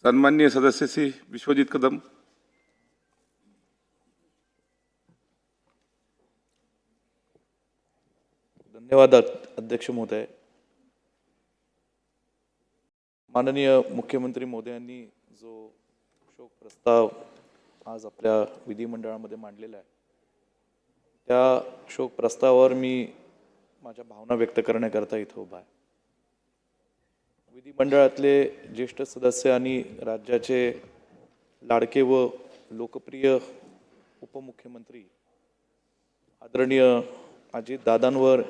सन्माननीय सदस्य श्री विश्वजीत कदम। धन्यवाद अध्यक्ष महोदय। माननीय मुख्यमंत्री महोदयांनी जो शोक प्रस्ताव आज आपल्या विधिमंडळामध्ये मांडलेला आहे, त्या शोक प्रस्तावावर मी माझ्या भावना व्यक्त करण्याकरता इथं उभा आहे। विधिमंडळातले ज्येष्ठ सदस्य आणि राज्याचे लाडके व लोकप्रिय उपमुख्यमंत्री आदरणीय अजितदादांवर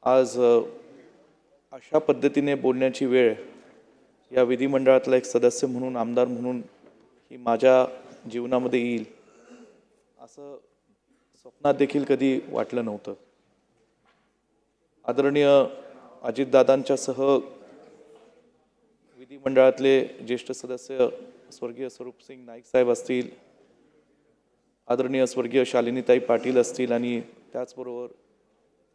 आज अशा पद्धतीने बोलण्याची वेळ या विधिमंडळातला एक सदस्य म्हणून, आमदार म्हणून ही माझ्या जीवनामध्ये येईल असं स्वप्नात देखील कधी वाटलं नव्हतं। आदरणीय अजितदादांच्यासह विधिमंडळातले ज्येष्ठ सदस्य स्वर्गीय स्वरूपसिंग नाईक साहेब असतील, आदरणीय स्वर्गीय शालिनीताई पाटील असतील आणि त्याचबरोबर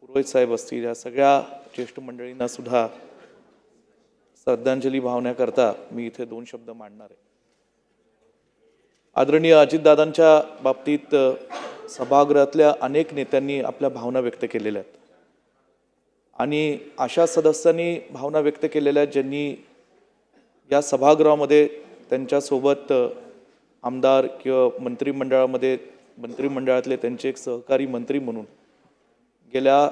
पुरोहित साहेब असतील, या सगळ्या ज्येष्ठ मंडळींना सुद्धा श्रद्धांजली वाहण्याकरता मी इथे 2 शब्द मांडणार आहे। आदरणीय अजितदादांच्या बाबतीत सभागृहातल्या अनेक नेत्यांनी आपल्या भावना व्यक्त केलेल्या आहेत आणि अशा सदस्यांनी भावना व्यक्त केलेल्या आहेत ज्यांनी या सभागृहामध्ये त्यांच्यासोबत आमदार किंवा मंत्रिमंडळातले त्यांचे एक सहकारी मंत्री म्हणून गेल्या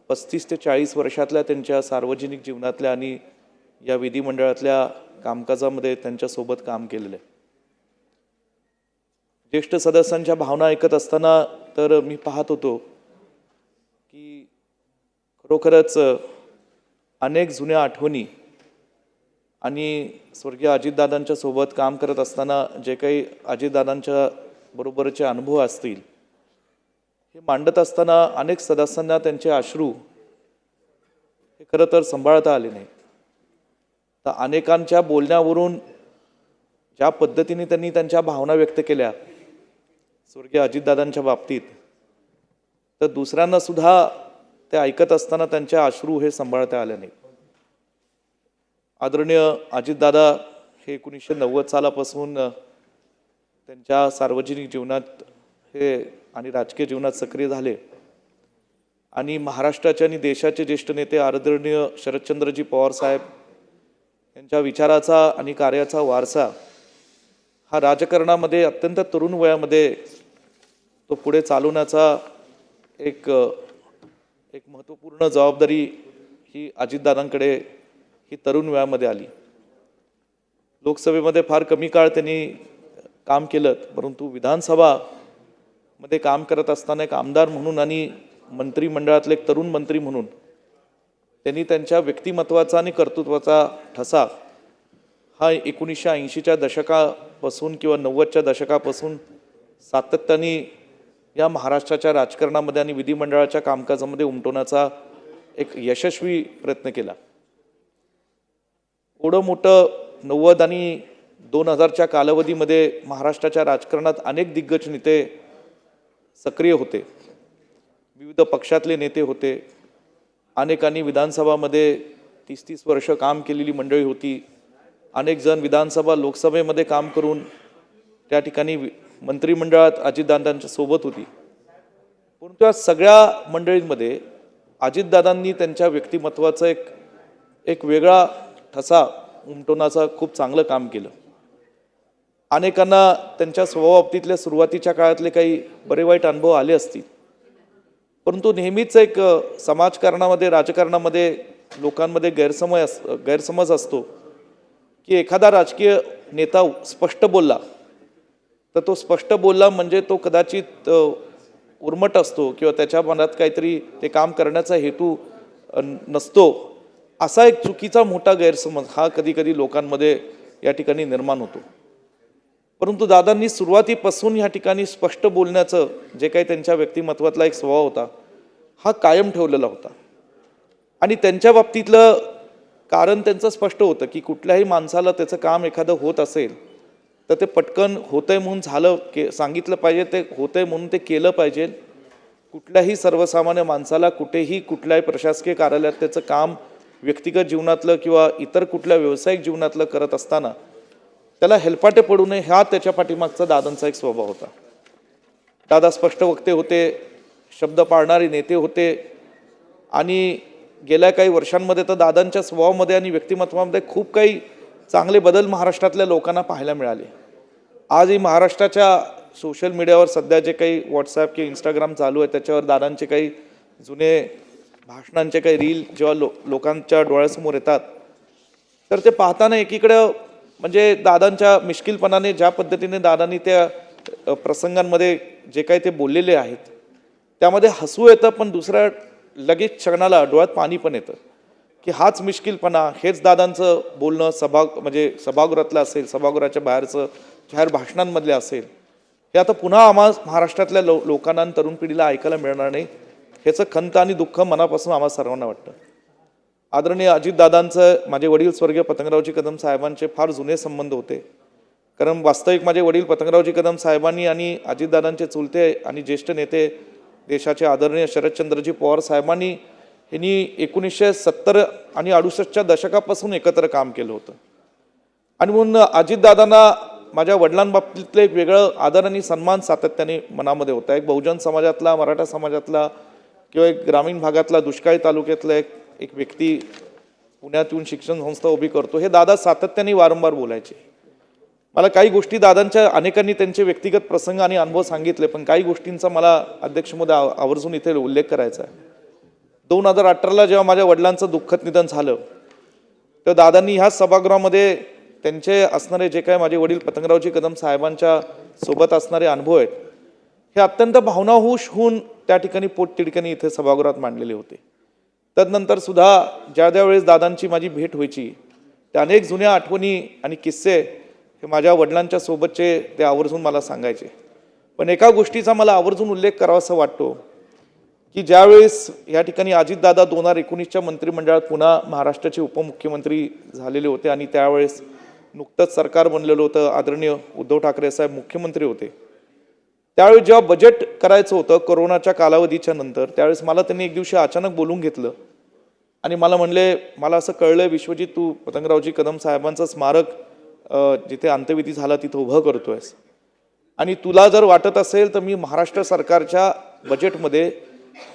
35 ते 40 वर्षातल्या त्यांच्या सार्वजनिक जीवनातल्या आणि या विधिमंडळातल्या कामकाजामध्ये त्यांच्यासोबत काम केलेलं आहे। ज्येष्ठ सदस्यांच्या भावना ऐकत असताना तर मी पाहत होतो की खरोखरच अनेक जुन्या आठवणी आणि स्वर्गीय अजितदादांच्या सोबत काम करत असताना जे काही अजितदादांच्या बरोबरचे अनुभव असतील, हे मांडत असताना अनेक सदस्यांना त्यांचे अश्रू हे खरं तर सांभाळता आले नाही। तर अनेकांच्या बोलण्यावरून ज्या पद्धतीने त्यांनी त्यांच्या भावना व्यक्त केल्या स्वर्गीय अजितदादांच्या बाबतीत, तर दुसऱ्यांना सुद्धा ते ऐकत असताना त्यांच्या अश्रू हे सांभाळता आले नाही। आदरणीय अजितदादा हे 1990 सालापासून त्यांच्या सार्वजनिक जीवनात हे आणि राजकीय जीवनात सक्रिय झाले आणि महाराष्ट्राचे आणि देशाचे ज्येष्ठ नेते आदरणीय शरदचंद्रजी पवार साहेब यांच्या विचाराचा आणि कार्याचा वारसा हा राजकारणामध्ये अत्यंत तरुण वयामध्ये तो पुढे चालवण्याचा एक महत्त्वपूर्ण जबाबदारी ही अजितदादांकडे ही तरुण वयामध्ये आली। लोकसभेमध्ये फार कमी काळ त्यांनी काम केलं, परंतु विधानसभामध्ये काम करत असताना एक आमदार म्हणून आणि मंत्रिमंडळातले एक तरुण मंत्री म्हणून त्यांनी त्यांच्या व्यक्तिमत्वाचा आणि कर्तृत्वाचा ठसा हा 1980च्या दशकापासून किंवा 90च्या दशकापासून सातत्याने या महाराष्ट्राच्या राजकारणामध्ये आणि विधिमंडळाच्या कामकाजामध्ये उमटवण्याचा एक यशस्वी प्रयत्न केला। एवढं मोठं 90 आणि 2000च्या कालावधीमध्ये महाराष्ट्राच्या राजकारणात अनेक दिग्गज नेते सक्रिय होते, विविध पक्षातले नेते होते, अनेकांनी विधानसभामध्ये 30-30 वर्ष काम केलेली मंडळी होती, अनेक जण विधानसभा लोकसभेमध्ये काम करून त्या ठिकाणी मंत्रिमंडळात अजितदादांच्या सोबत होती। परंतु या सगळ्या मंडळींमध्ये अजितदादांनी त्यांच्या व्यक्तिमत्वाचं एक वेगळा ठसा उमटवण्याचं खूप चांगलं काम केलं। अनेकांना त्यांच्या स्वभावाबाबतीतल्या सुरुवातीच्या काळातले काही बरे वाईट अनुभव आले असतील, परंतु नेहमीच एक समाजकारणामध्ये, राजकारणामध्ये लोकांमध्ये गैरसमज असतो की एखादा राजकीय नेता स्पष्ट बोलला तर तो स्पष्ट बोलला म्हणजे तो कदाचित उर्मट असतो किंवा त्याच्या मनात काहीतरी ते काम करण्याचा हेतू नसतो, असा एक चुकीचा मोठा गैरसमज हा कधी कधी लोकांमध्ये या ठिकाणी निर्माण होतो। परंतु दादांनी सुरुवातीपासून या ठिकाणी स्पष्ट बोलण्याचं जे काही त्यांच्या व्यक्तिमत्वातला एक स्वभाव होता हा कायम ठेवलेला होता आणि त्यांच्या बाबतीतलं कारण त्यांचं स्पष्ट होतं की कुठल्याही माणसाला त्याचं काम एखादं होत असेल तर ते पटकन होतंय म्हणून सांगितलं पाहिजे, ते होतंय म्हणून ते केलं पाहिजे। कुठल्याही सर्वसामान्य माणसाला कुठेही कुठल्याही प्रशासकीय कार्यालयात त्याचं काम व्यक्तिगत जीवनातलं किंवा इतर कुठल्या व्यावसायिक जीवनातलं करत असताना त्याला हेलपाटे पडू नये हा त्याच्या पाठीमागचा दादांचा एक स्वभाव होता. दादा स्पष्ट वक्ते होते, शब्द पाळणारे नेते होते आणि गेल्या काही वर्षांमध्ये तर दादांच्या स्वभावामध्ये आणि व्यक्तिमत्वामध्ये खूप काही चांगले बदल महाराष्ट्रातल्या लोकांना पाहायला मिळाले. आजही महाराष्ट्राच्या सोशल मीडियावर सध्या जे काही व्हॉट्सॲप किंवा इंस्टाग्राम चालू आहे त्याच्यावर दादांचे काही जुने भाषणांचे काही रील जेव्हा लोकांच्या डोळ्यासमोर येतात तर ते पाहताना एकीकडं म्हणजे दादांच्या मिश्किलपणाने ज्या पद्धतीने दादांनी त्या प्रसंगांमध्ये जे काही ते बोललेले आहेत त्यामध्ये हसू येतं, पण दुसऱ्या लगेच क्षणाला डोळ्यात पाणी पण येतं की हाच मिश्किलपणा, हेच दादांचं बोलणं म्हणजे सभागृहातलं असेल, सभागृहाच्या बाहेरचं जाहीर भाषणांमधले असेल, हे आता पुन्हा आम्हा महाराष्ट्रातल्या लोकांना आणि तरुण पिढीला ऐकायला मिळणार नाही. ह्याचं खंत आणि दुःख मनापासून आम्हा सर्वांना वाटतं. आदरणीय अजितदादांचं माझे वडील स्वर्गीय पतंगरावजी कदम साहेबांचे फार जुने संबंध होते. कारण वास्तविक माझे वडील पतंगरावजी कदम साहेबांनी आणि अजितदादांचे चुलते आणि ज्येष्ठ नेते देशाचे आदरणीय शरदचंद्रजी पवार साहेबांनी यांनी 1970 आणि 68च्या दशकापासून एकत्र काम केलं होतं. आणि म्हणून अजितदादांना माझ्या वडिलांबाबतीतलं एक वेगळं आदर आणि सन्मान सातत्याने मनामध्ये होता. एक बहुजन समाजातला, मराठा समाजातला किंवा एक ग्रामीण भागातला, दुष्काळी तालुक्यातला एक व्यक्ती पुण्यात येऊन शिक्षण संस्था उभी करतो, हे दादा सातत्याने वारंवार बोलायचे. मला काही गोष्टी दादांच्या अनेकांनी त्यांचे व्यक्तिगत प्रसंग आणि अनुभव सांगितले, पण काही गोष्टींचा मला अध्यक्ष महोदय आवर्जून इथे उल्लेख करायचा आहे. 2018ला जेव्हा माझ्या वडिलांचं दुःखद निधन झालं तर दादांनी ह्याच सभागृहामध्ये त्यांचे असणारे जे काय माझे वडील पतंगरावजी कदम साहेबांच्या सोबत असणारे अनुभव आहेत हे अत्यंत भावनाहुश होऊन त्या ठिकाणी पोटतिडकीने इथे सभागृहात मांडलेले होते. तदनंतर सुद्धा ज्या वेळेस दादांची माझी भेट व्हायची त्या अनेक जुन्या आठवणी आणि किस्से हे माझ्या वडिलांच्या सोबतचे ते आवर्जून मला सांगायचे. पण एका गोष्टीचा मला आवर्जून उल्लेख करावासा वाटतो की ज्यावेळेस या ठिकाणी अजितदादा 2019च्या मंत्रिमंडळात पुन्हा महाराष्ट्राचे उपमुख्यमंत्री झालेले होते आणि त्यावेळेस नुकतंच सरकार बनलेलं होतं, आदरणीय उद्धव ठाकरे साहेब मुख्यमंत्री होते. त्यावेळी जेव्हा बजेट करायचं होतं कोरोनाच्या कालावधीच्या नंतर, त्यावेळेस मला त्यांनी एक दिवशी अचानक बोलून घेतलं आणि मला म्हणले, मला असं कळलं विश्वजित, तू पतंगरावजी कदम साहेबांचं स्मारक जिथे अंत्यविधी झाला तिथं उभं करतोयस आणि तुला जर वाटत असेल तर मी महाराष्ट्र सरकारच्या बजेटमध्ये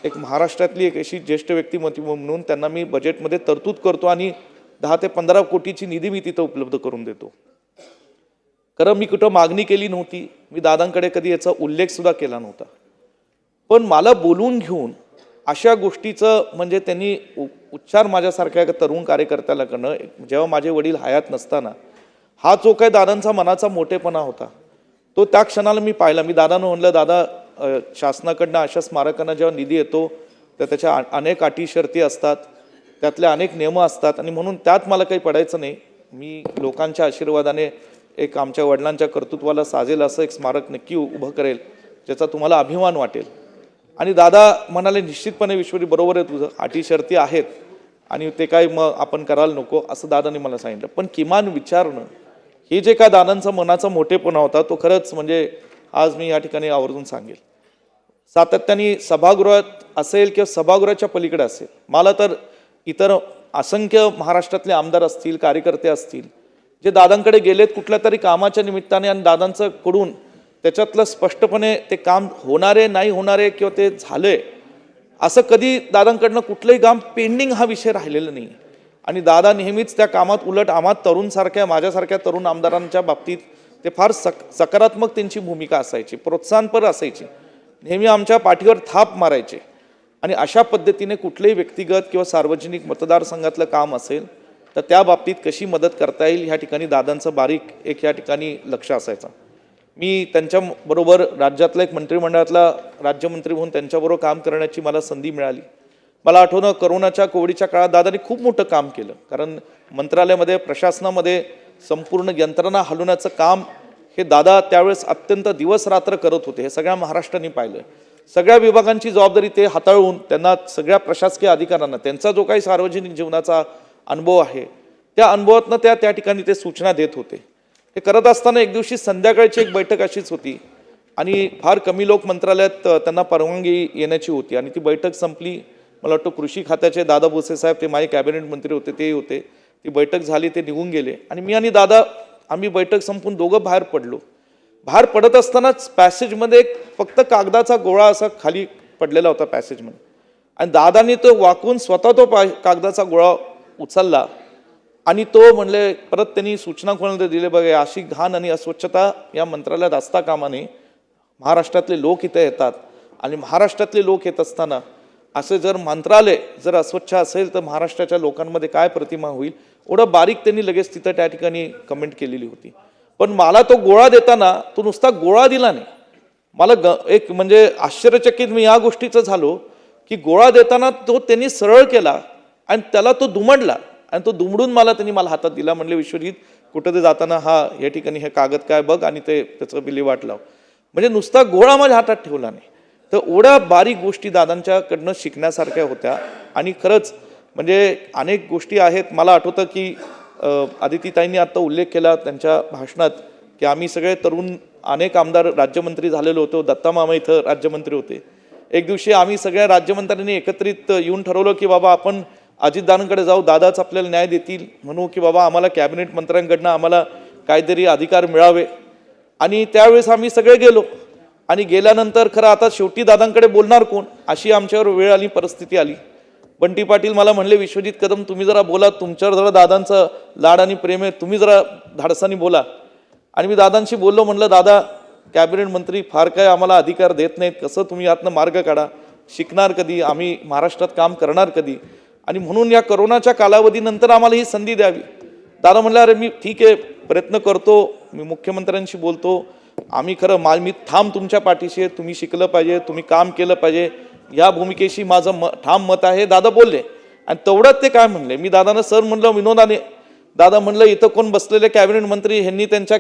एक महाराष्ट्रातली एक अशी ज्येष्ठ व्यक्तिमत्व म्हणून त्यांना मी बजेटमध्ये तरतूद करतो आणि 10 ते 15 कोटीची निधी मी तिथं उपलब्ध करून देतो. कारण मी कुठं मागणी केली नव्हती, मी दादांकडे कधी याचा उल्लेख सुद्धा केला नव्हता, पण मला बोलून घेऊन अशा गोष्टीचं म्हणजे त्यांनी उच्चार माझ्यासारख्या एका तरुण कार्यकर्त्याला करणं, जेव्हा माझे वडील हयात नसताना, हा जो काही दादांचा मनाचा मोठेपणा होता तो त्या क्षणाला मी पाहिला. मी दादांना म्हणलं, दादा शासनाकडनं अशा स्मारकांना जेव्हा निधी येतो तर त्याच्या अनेक अटी शर्ती असतात, त्यातल्या अनेक नियम असतात आणि म्हणून त्यात मला काही पडायचं नाही. मी लोकांच्या आशीर्वादाने एक आमच्या वडिलांच्या कर्तृत्वाला साजेल असं एक स्मारक नक्की उभं करेल ज्याचा तुम्हाला अभिमान वाटेल. आणि दादा म्हणाले, निश्चितपणे विश्वरी बरोबर आहे तुझं, अटी शर्ती आहेत आणि ते काय मग आपण करायला नको असं दादांनी मला सांगितलं. पण किमान विचारणं हे जे काय दादांचा मनाचा मोठेपणा होता तो खरंच म्हणजे आज मी या ठिकाणी आवर्जून सांगेल. सातत्याने सभागृहात असेल किंवा सभागृहाच्या पलीकडे असेल, मला तर इतर असंख्य महाराष्ट्रातले आमदार असतील, कार्यकर्ते असतील जे दादांकडे गेलेत कुठल्या तरी कामाच्या निमित्ताने आणि दादांचं कडून त्याच्यातलं स्पष्टपणे ते काम होणारे नाही होणारे किंवा ते झालंय असं कधी दादांकडनं कुठलंही काम पेंडिंग हा विषय राहिलेला नाही. आणि दादा नेहमीच त्या कामात, उलट आम्हा तरुणसारख्या माझ्यासारख्या तरुण आमदारांच्या बाबतीत ते फार सकारात्मक त्यांची भूमिका असायची, प्रोत्साहनपर असायची, नेहमी आमच्या पाठीवर थाप मारायचे. आणि अशा पद्धतीने कुठलेही व्यक्तिगत किंवा सार्वजनिक मतदारसंघातलं काम असेल तर त्या बाबतीत कशी मदत करता येईल ह्या ठिकाणी दादांचं बारीक एक या ठिकाणी लक्ष असायचं. मी त्यांच्याबरोबर राज्यातला एक मंत्रिमंडळातला राज्यमंत्री म्हणून त्यांच्याबरोबर काम करण्याची मला संधी मिळाली. मला आठवणं, कोरोनाच्या कोविडच्या काळात दादांनी खूप मोठं काम केलं, कारण मंत्रालयामध्ये प्रशासनामध्ये संपूर्ण यंत्रणा हलवण्याचं काम हे दादा त्यावेळेस अत्यंत दिवस रात्र करत होते. हे सगळ्या महाराष्ट्राने पाहिलं. सगळ्या विभागांची जबाबदारी ते हाताळून त्यांना सगळ्या प्रशासकीय अधिकाऱ्यांना त्यांचा जो काही सार्वजनिक जीवनाचा अनुभव आहे त्या अनुभवातनं त्या ठिकाणी ते सूचना देत होते. हे करत असताना एक दिवशी संध्याकाळची एक बैठक अशीच होती आणि फार कमी लोक मंत्रालयात त्यांना परवानगी येण्याची होती आणि ती बैठक संपली. मला वाटतं कृषी खात्याचे दादा भुसे साहेब, ते माझे कॅबिनेट मंत्री होते, तेही होते. ती बैठक झाली, ते निघून गेले आणि मी आणि दादा आम्ही बैठक संपून दोघं बाहेर पडलो. बाहेर पडत असतानाच पॅसेजमध्ये एक फक्त कागदाचा गोळा असा खाली पडलेला होता पॅसेजमध्ये, आणि दादानी तो वाकून स्वतः तो कागदाचा गोळा उचलला आणि तो म्हणले, परत त्यांनी सूचना कोणाला दिली, बघा अशी घाण आणि अस्वच्छता या मंत्रालयात असता कामा नये. महाराष्ट्रातले लोक इथे येतात आणि महाराष्ट्रातले लोक येत असताना असे जर मंत्रालय जर अस्वच्छ असेल तर महाराष्ट्राच्या लोकांमध्ये काय प्रतिमा होईल. एवढं बारीक त्यांनी लगेच तिथं त्या ठिकाणी कमेंट केलेली होती. पण मला तो गोळा देताना तो नुसता गोळा दिला नाही, मला एक म्हणजे आश्चर्यचकित मी या गोष्टीचं झालो की गोळा देताना तो त्यांनी सरळ केला आणि त्याला तो दुमडला आणि तो दुमडून मला हातात दिला. म्हणले, विश्वजित कुठं ते जाताना या ठिकाणी हे कागद काय बघ आणि ते त्याचं विल्हेवाट लाव. म्हणजे नुसता गोळा माझ्या हातात ठेवला नाही. तर एवढ्या बारीक गोष्टी दादांच्याकडनं शिकण्यासारख्या होत्या. आणि खरंच म्हणजे अनेक गोष्टी आहेत. मला आठवतं की आदितीताईंनी आता उल्लेख केला त्यांच्या भाषणात की आम्ही सगळे तरुण अनेक आमदार राज्यमंत्री झालेलो होतो. दत्ता मामा इथं राज्यमंत्री होते. एक दिवशी आम्ही सगळ्या राज्यमंत्र्यांनी एकत्रित येऊन ठरवलं की बाबा आपण अजितदादांकडे जाऊ, दादाच आपल्याला न्याय देतील, म्हणू की बाबा आम्हाला कॅबिनेट मंत्र्यांकडनं आम्हाला काहीतरी अधिकार मिळावे. आणि त्यावेळेस आम्ही सगळे गेलो आणि गेल्यानंतर खरं आता शेवटी दादांकडे बोलणार कोण अशी आमच्यावर वेळ आली, परिस्थिती आली. बंटी पाटील मला म्हणले, विश्वजित कदम तुम्ही जरा बोला, तुमच्यावर जरा दादांचं लाड आणि प्रेम आहे, तुम्ही जरा धाडसानी बोला. आणि मी दादांशी बोललो, म्हणलं दादा कॅबिनेट मंत्री फार काय आम्हाला अधिकार देत नाहीत, कसं तुम्ही यातनं मार्ग काढा, शिकणार कधी, आम्ही महाराष्ट्रात काम करणार कधी, आणि म्हणून या करोनाच्या कालावधीनंतर आम्हाला ही संधी द्यावी. दादा म्हणलं, अरे मी ठीक आहे प्रयत्न करतो, मी मुख्यमंत्र्यांशी बोलतो, आम्ही खरं मी ठाम तुमच्या पाठीशी आहे, तुम्ही शिकलं पाहिजे, तुम्ही काम केलं पाहिजे, या भूमिकेशी माझं ठाम मत आहे. दादा बोलले आणि तेवढ्यात ते काय म्हणले, मी दादांना सर म्हणलं विनोदाने, दादा म्हणलं इथं कोण बसलेले कॅबिनेट मंत्री ह्यांनी त्यांच्या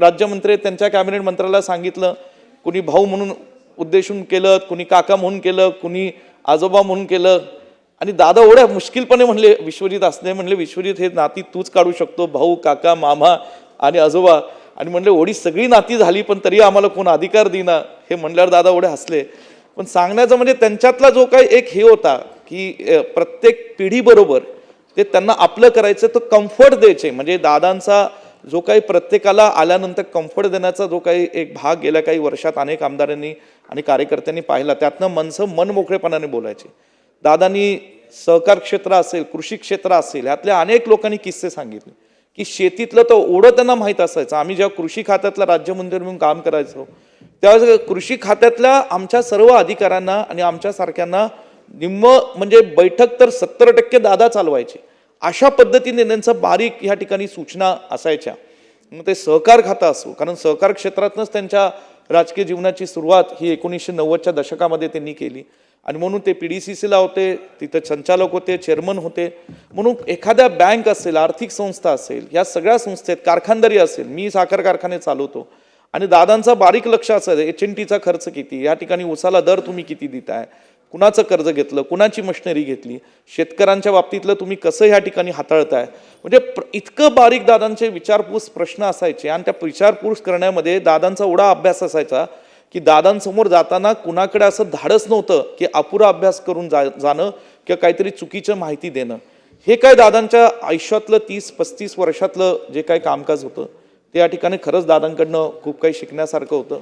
राज्यमंत्री त्यांच्या कॅबिनेट मंत्र्याला सांगितलं, कुणी भाऊ म्हणून उद्देशून केलं, कुणी काका म्हणून केलं, कुणी आजोबा म्हणून केलं. आणि दादा एवढ्या मुश्किलपणे म्हणले, विश्वजित असले म्हणले, विश्वजित हे नाती तूच काढू शकतो, भाऊ, काका, मामा आणि आजोबा. आणि म्हणले एवढी सगळी नाती झाली पण तरी आम्हाला कोण अधिकार देईना. हे म्हणल्यावर दादा एवढे हसले. पण सांगण्याचं म्हणजे त्यांच्यातला जो काही एक हे होता की प्रत्येक पिढीबरोबर ते त्यांना आपलं करायचं, तो कम्फर्ट द्यायचे. म्हणजे दादांचा जो काही प्रत्येकाला आल्यानंतर कम्फर्ट देण्याचा जो काही एक भाग गेल्या काही वर्षात अनेक आमदारांनी आणि कार्यकर्त्यांनी पाहिला, त्यातनं माणसं मनमोकळेपणाने बोलायचे. दादांनी सहकार क्षेत्र असेल, कृषी क्षेत्र असेल, यातल्या अनेक लोकांनी किस्से सांगितले की शेतीतलं तर ओढं त्यांना माहीत असायचं. आम्ही जेव्हा कृषी खात्यातला राज्यमंत्री म्हणून काम करायचो त्यावेळेस कृषी खात्यातल्या आमच्या सर्व अधिकाऱ्यांना आणि आमच्यासारख्यांना निम्म म्हणजे बैठक तर 70% दादा चालवायचे. अशा पद्धतीने त्यांचं बारीक ह्या ठिकाणी सूचना असायच्या. मग ते सहकार खातं असो, कारण सहकार क्षेत्रातनंच त्यांच्या राजकीय जीवनाची सुरुवात ही 1990च्या दशकामध्ये त्यांनी केली. आणि म्हणून ते PDCCला होते, तिथं संचालक होते, चेअरमन होते. म्हणून एखाद्या बँक असेल, आर्थिक संस्था असेल, या सगळ्या संस्थेत कारखानदारी असेल, मी साखर कारखाने चालवतो आणि दादांचा बारीक लक्ष असायचं HNTचा खर्च किती, या ठिकाणी उसाला दर तुम्ही किती देताय, कुणाचं कर्ज घेतलं, कुणाची मशिनरी घेतली, शेतकऱ्यांच्या बाबतीतलं तुम्ही कसं ह्या ठिकाणी हाताळताय. म्हणजे इतकं बारीक दादांचे विचारपूस प्रश्न असायचे. आणि त्या विचारपूस करण्यामध्ये दादांचा एवढा अभ्यास असायचा की दादांसमोर जाताना कुणाकडे असं धाडस नव्हतं की अपुरा अभ्यास करून जाणं किंवा काहीतरी चुकीचं माहिती देणं. हे काय दादांच्या आयुष्यातलं 30-35 वर्षातलं जे काही कामकाज होतं ते या ठिकाणी खरंच दादांकडनं खूप काही शिकण्यासारखं होतं.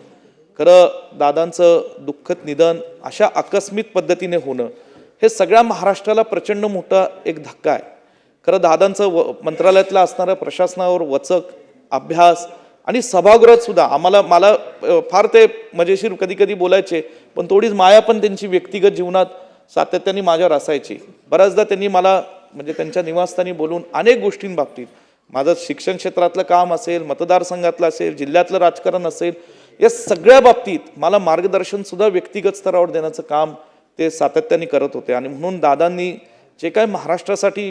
खरं दादांचं दुःखद निधन अशा आकस्मिक पद्धतीने होणं हे सगळ्या महाराष्ट्राला प्रचंड मोठा एक धक्का आहे. खरं दादांचं मंत्रालयातलं असणारं प्रशासनावर वचक, अभ्यास आणि सभागृहात सुद्धा मला फार ते मजेशीर कधी कधी बोलायचे, पण थोडीच माया पण त्यांची व्यक्तिगत जीवनात सातत्याने माझ्यावर असायची. बऱ्याचदा त्यांनी मला म्हणजे त्यांच्या निवासस्थानी बोलून अनेक गोष्टींबाबतीत, माझं शिक्षण क्षेत्रातलं काम असेल, मतदारसंघातलं असेल, जिल्ह्यातलं राजकारण असेल, या सगळ्या बाबतीत मला मार्गदर्शन सुद्धा व्यक्तिगत स्तरावर देण्याचं काम ते सातत्याने करत होते. आणि म्हणून दादांनी जे काय महाराष्ट्रासाठी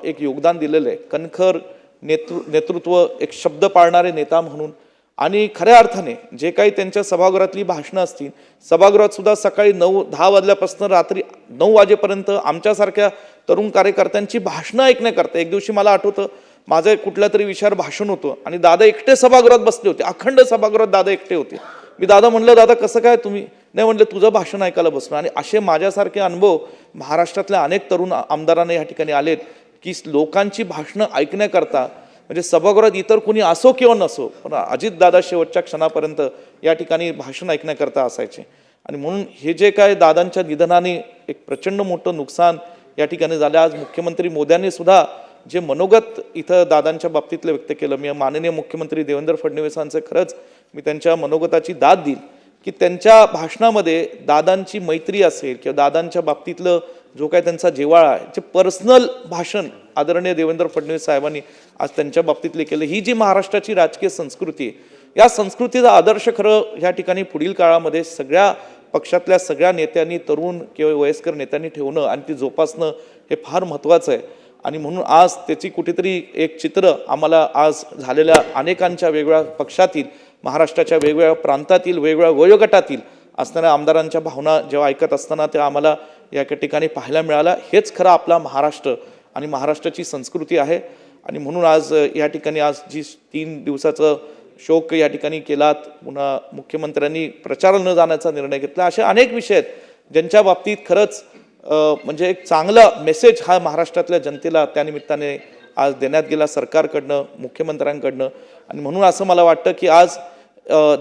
एक योगदान दिलेलं आहे, कणखर नेतृत्व, एक शब्द पाळणारे नेता म्हणून, आणि खऱ्या अर्थाने जे काही त्यांच्या सभागृहातली भाषणं असतील, सभागृहात सुद्धा सकाळी 9-10 वाजल्यापासून रात्री 9 वाजेपर्यंत आमच्यासारख्या तरुण कार्यकर्त्यांची भाषणं ऐकण्याकरता. एक दिवशी मला आठवतं माझं कुठल्या तरी विषयावर भाषण होतं आणि दादा एकटे सभागृहात बसले होते, अखंड सभागृहात दादा एकटे होते. मी दादा म्हणलं, दादा कसं काय तुम्ही, नाही म्हटलं तुझं भाषण ऐकायला बसलो. आणि असे माझ्यासारखे अनुभव महाराष्ट्रातल्या अनेक तरुण आमदारांना या ठिकाणी आलेत की लोकांची भाषणं ऐकण्याकरता म्हणजे सभागृहात इतर कुणी असो किंवा नसो पण अजितदादा शेवटच्या क्षणापर्यंत या ठिकाणी भाषण ऐकण्याकरता असायचे. आणि म्हणून हे जे काय दादांच्या निधनाने एक प्रचंड मोठं नुकसान या ठिकाणी झालं. आज मुख्यमंत्री मोदयांनी सुद्धा जे मनोगत इथं दादांच्या बाबतीतलं व्यक्त केलं, मी माननीय मुख्यमंत्री देवेंद्र फडणवीसांचं खरंच मी त्यांच्या मनोगताची दाद देईल की त्यांच्या भाषणामध्ये दादांची मैत्री असेल किंवा दादांच्या बाबतीतलं जो काय त्यांचा जिव्हाळा आहे जे पर्सनल भाषण आदरणीय देवेंद्र फडणवीस साहेबांनी आज त्यांच्या बाबतीतले केलं. ही जी महाराष्ट्राची राजकीय संस्कृती आहे या संस्कृतीचा आदर्श खरं ह्या ठिकाणी पुढील काळामध्ये सगळ्या पक्षातल्या सगळ्या नेत्यांनी तरुण किंवा वयस्कर नेत्यांनी ठेवणं आणि ती जोपासणं हे फार महत्त्वाचं आहे. आणि म्हणून आज त्याची कुठेतरी एक चित्र आम्हाला आज झालेल्या अनेकांच्या वेगवेगळ्या पक्षातील महाराष्ट्राच्या वेगवेगळ्या प्रांतातील वेगवेगळ्या वयोगटातील असणाऱ्या आमदारांच्या भावना जेव्हा ऐकत असताना त्या आम्हाला या ठिकाणी पाहायला मिळाला. हेच खरं आपला महाराष्ट्र आणि महाराष्ट्राची संस्कृती आहे. आणि म्हणून आज या ठिकाणी आज जी 3 दिवसाचं शोक या ठिकाणी केलात, पुन्हा मुख्यमंत्र्यांनी प्रचाराला न जाण्याचा निर्णय घेतला, असे अनेक विषय आहेत ज्यांच्या बाबतीत खरंच म्हणजे एक चांगला मेसेज हा महाराष्ट्रातल्या जनतेला त्यानिमित्ताने आज देण्यात गेला सरकारकडनं मुख्यमंत्र्यांकडनं. आणि म्हणून असं मला वाटतं की आज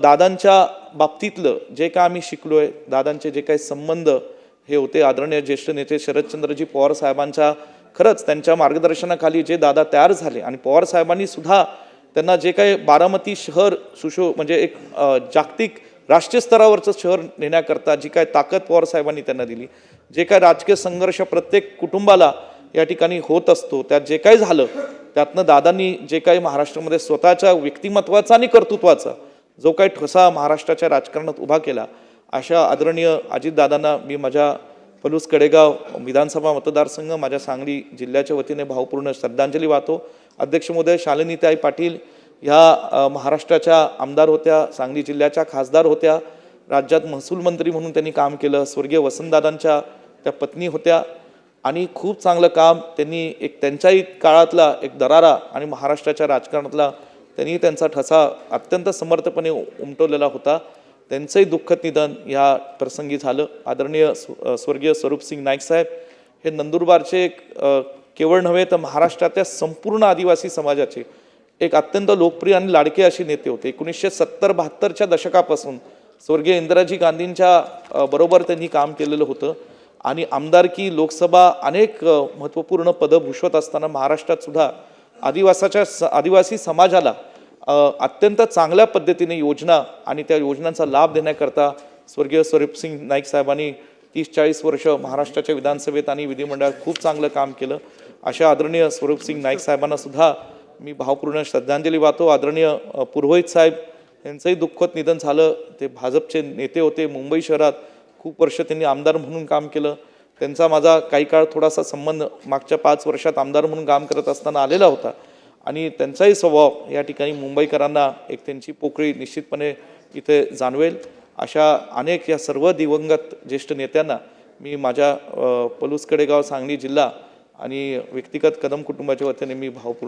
दादांच्या बाबतीतलं जे काय आम्ही शिकलोय, दादांचे जे काही संबंध हे होते आदरणीय ज्येष्ठ नेते शरदचंद्रजी पवार साहेबांच्या खरंच त्यांच्या मार्गदर्शनाखाली जे दादा तयार झाले आणि पवार साहेबांनी सुद्धा त्यांना जे काही बारामती शहर म्हणजे एक जागतिक राष्ट्रीय स्तरावरचं शहर नेण्याकरता जी काय ताकद पवार साहेबांनी त्यांना दिली, जे काय राजकीय संघर्ष प्रत्येक कुटुंबाला या ठिकाणी होत असतो त्यात जे काही झालं त्यातनं दादांनी जे काही महाराष्ट्रामध्ये स्वतःच्या व्यक्तिमत्वाचा आणि कर्तृत्वाचा जो काही ठसा महाराष्ट्राच्या राजकारणात उभा केला, अशा आदरणीय अजितदादांना मी माझ्या पलूस कडेगाव विधानसभा मतदारसंघ माझ्या सांगली जिल्ह्याच्या वतीने भावपूर्ण श्रद्धांजली वाहतो. अध्यक्ष महोदय शालिनीताई पाटील ह्या महाराष्ट्राच्या आमदार होत्या, सांगली जिल्ह्याच्या खासदार होत्या, राज्यात महसूल मंत्री म्हणून त्यांनी काम केलं, स्वर्गीय वसंतदादांच्या त्या पत्नी होत्या आणि खूप चांगलं काम त्यांनी एक त्यांच्याही काळातला एक दरारा आणि महाराष्ट्राच्या राजकारणातला त्यांनी त्यांचा ठसा अत्यंत समर्थपणे उमटवलेला होता. त्यांचंही दुःखद निधन या प्रसंगी झालं. आदरणीय स्वर्गीय स्वरूपसिंग नाईक साहेब हे नंदुरबारचे केवळ नव्हे तर महाराष्ट्राच्या संपूर्ण आदिवासी समाजाचे एक अत्यंत लोकप्रिय आणि लाडके असे नेते होते. 1970-72च्या दशकापासून स्वर्गीय इंदिराजी गांधींच्या बरोबर त्यांनी काम केलेलं होतं आणि आमदारकी लोकसभा अनेक महत्त्वपूर्ण पदं भूषवत असताना महाराष्ट्रात सुद्धा आदिवासी समाजाला अत्यंत चांगल्या पद्धतीने योजना आणि त्या योजनांचा लाभ देण्याकरता स्वर्गीय स्वरूपसिंग नाईक साहेबांनी 30-40 वर्ष महाराष्ट्राच्या विधानसभेत आणि विधिमंडळात खूप चांगलं काम केलं. अशा आदरणीय स्वरूपसिंग नाईक साहेबांना सुद्धा मी भावपूर्ण श्रद्धांजली वाहतो. आदरणीय पुरोहित साहेब यांचंही दुःखद निधन झालं. ते भाजपचे नेते होते, मुंबई शहरात खूप वर्ष त्यांनी आमदार म्हणून काम केलं. त्यांचा माझा काही काळ थोडासा संबंध मागच्या 5 वर्षात आमदार म्हणून काम करत असताना आलेला होता आणि त्यांचाही स्वभाव या ठिकाणी मुंबईकरांना एक त्यांची पोकळी निश्चितपणे इथे जाणवेल. अशा अनेक या सर्व दिवंगत ज्येष्ठ नेत्यांना मी माझ्या पलूस कडेगाव सांगली जिल्हा आणि व्यक्तिगत कदम कुटुंबाच्या वतीने मी भावपूर्ण